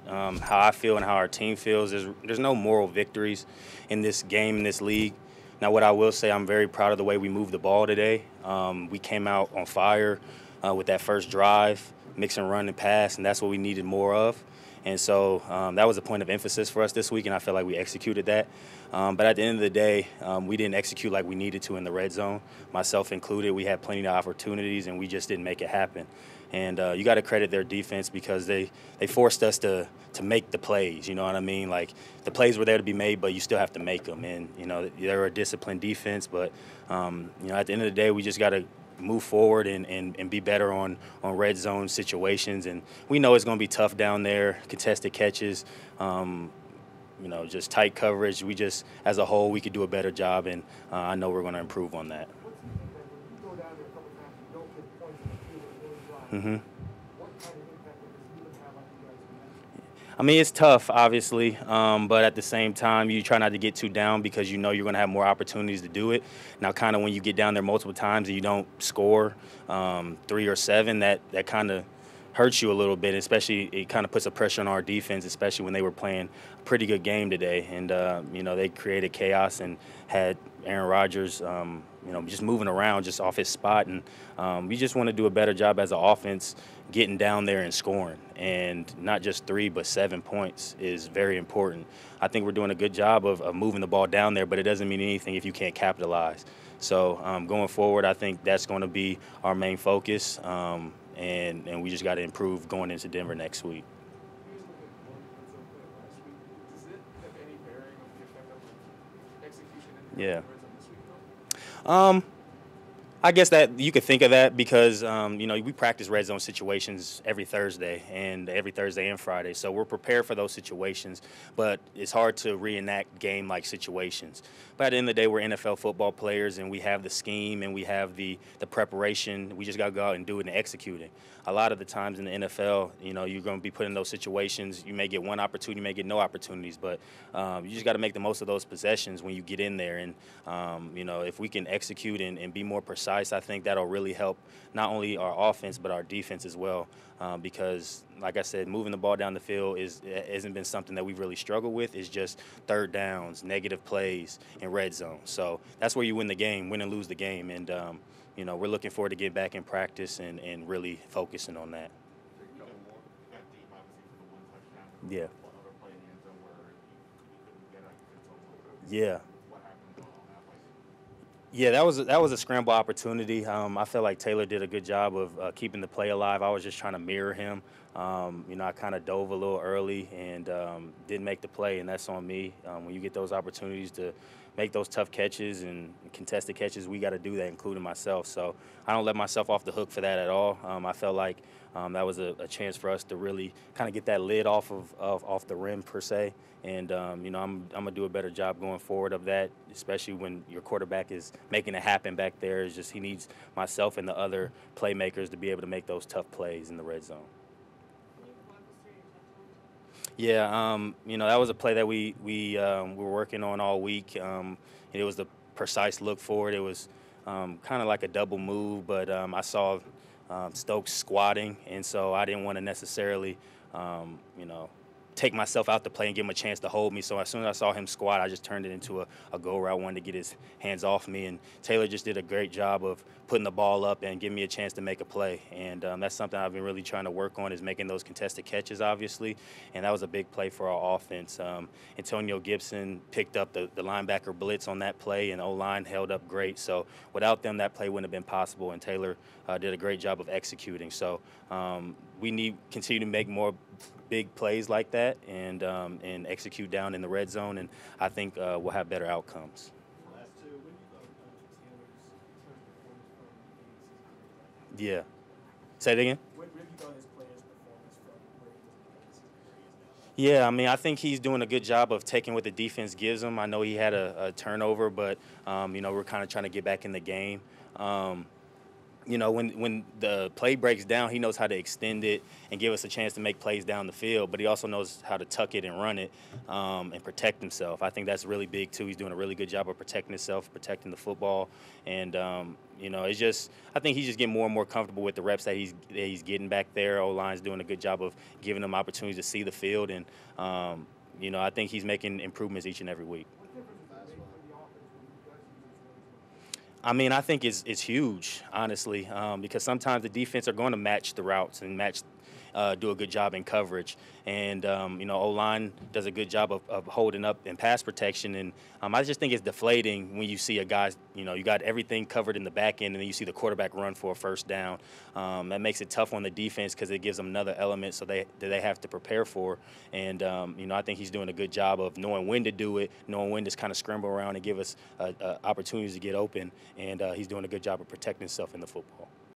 how I feel and how our team feels. There's no moral victories in this game, in this league. Now, what I will say, I'm very proud of the way we moved the ball today. We came out on fire with that first drive, mix and run and pass, and that's what we needed more of. And so that was a point of emphasis for us this week, and I felt like we executed that. But at the end of the day, we didn't execute like we needed to in the red zone, myself included. We had plenty of opportunities, and we just didn't make it happen. And you got to credit their defense because they forced us to make the plays. You know what I mean? Like the plays were there to be made, but you still have to make them. And they're a disciplined defense, but at the end of the day, we just got to move forward and be better on red zone situations. And we know it's going to be tough down there, contested catches, just tight coverage. We just, as a whole, we could do a better job, and I know we're going to improve on that. Mm-hmm. I mean, it's tough, obviously, but at the same time, you try not to get too down because you know you're going to have more opportunities to do it. Now, kind of when you get down there multiple times and you don't score 3 or 7, that kind of hurts you a little bit, especially it kind of puts a pressure on our defense, especially when they were playing a pretty good game today. And, they created chaos and had Aaron Rodgers, just moving around just off his spot. And we just want to do a better job as an offense getting down there and scoring. And not just 3 but 7 points is very important. I think we're doing a good job of moving the ball down there, but it doesn't mean anything if you can't capitalize. So going forward, I think that's going to be our main focus, and we just got to improve going into Denver next week. Yeah. I guess that you could think of that because, we practice red zone situations every Thursday and Friday. So we're prepared for those situations, but it's hard to reenact game-like situations. But at the end of the day, we're NFL football players, and we have the scheme and we have the preparation. We just got to go out and do it and execute it. A lot of the times in the NFL, you're going to be put in those situations. You may get one opportunity, you may get no opportunities, but you just got to make the most of those possessions when you get in there. And, if we can execute and be more precise, I think that'll really help not only our offense but our defense as well, because, like I said, moving the ball down the field hasn't been something that we've really struggled with. It's just third downs, negative plays, and red zone. So that's where you win and lose the game. And, we're looking forward to getting back in practice and really focusing on that. Yeah. Yeah. Yeah, that was a scramble opportunity. I felt like Taylor did a good job of keeping the play alive. I was just trying to mirror him. I kind of dove a little early and didn't make the play, and that's on me. When you get those opportunities to make those tough catches and contested catches, we got to do that, including myself. So I don't let myself off the hook for that at all. I felt like that was a chance for us to really kind of get that lid off the rim per se. And I'm gonna do a better job going forward of that, especially when your quarterback is making it happen back there. It's just he needs myself and the other playmakers to be able to make those tough plays in the red zone. Yeah, that was a play that we were working on all week. It was the precise look for it. It was kind of like a double move, but I saw Stokes squatting, and so I didn't want to necessarily, take myself out the play and give him a chance to hold me. So as soon as I saw him squat, I just turned it into a go route, wanted to get his hands off me. And Taylor just did a great job of putting the ball up and giving me a chance to make a play. And that's something I've been really trying to work on, is making those contested catches, obviously. And that was a big play for our offense. Antonio Gibson picked up the linebacker blitz on that play, and O-line held up great. So without them, that play wouldn't have been possible. And Taylor did a great job of executing. So we need to continue to make more big plays like that and execute down in the red zone, and I think we'll have better outcomes. Yeah. Say it again? Yeah, I mean, I think he's doing a good job of taking what the defense gives him. I know he had a turnover, but, we're kind of trying to get back in the game. when the play breaks down, he knows how to extend it and give us a chance to make plays down the field. But he also knows how to tuck it and run it and protect himself. I think that's really big too. He's doing a really good job of protecting himself, protecting the football, and it's just I think he's just getting more and more comfortable with the reps that he's getting back there. O-line's doing a good job of giving him opportunities to see the field, and I think he's making improvements each and every week. I mean, I think it's huge, honestly, because sometimes the defense are going to match the routes and do a good job in coverage. And, O-line does a good job of holding up in pass protection. And I just think it's deflating when you see a guy, you got everything covered in the back end, and then you see the quarterback run for a first down. That makes it tough on the defense because it gives them another element that they have to prepare for. And, I think he's doing a good job of knowing when to do it, knowing when to kind of scramble around and give us opportunities to get open. And he's doing a good job of protecting himself in the football.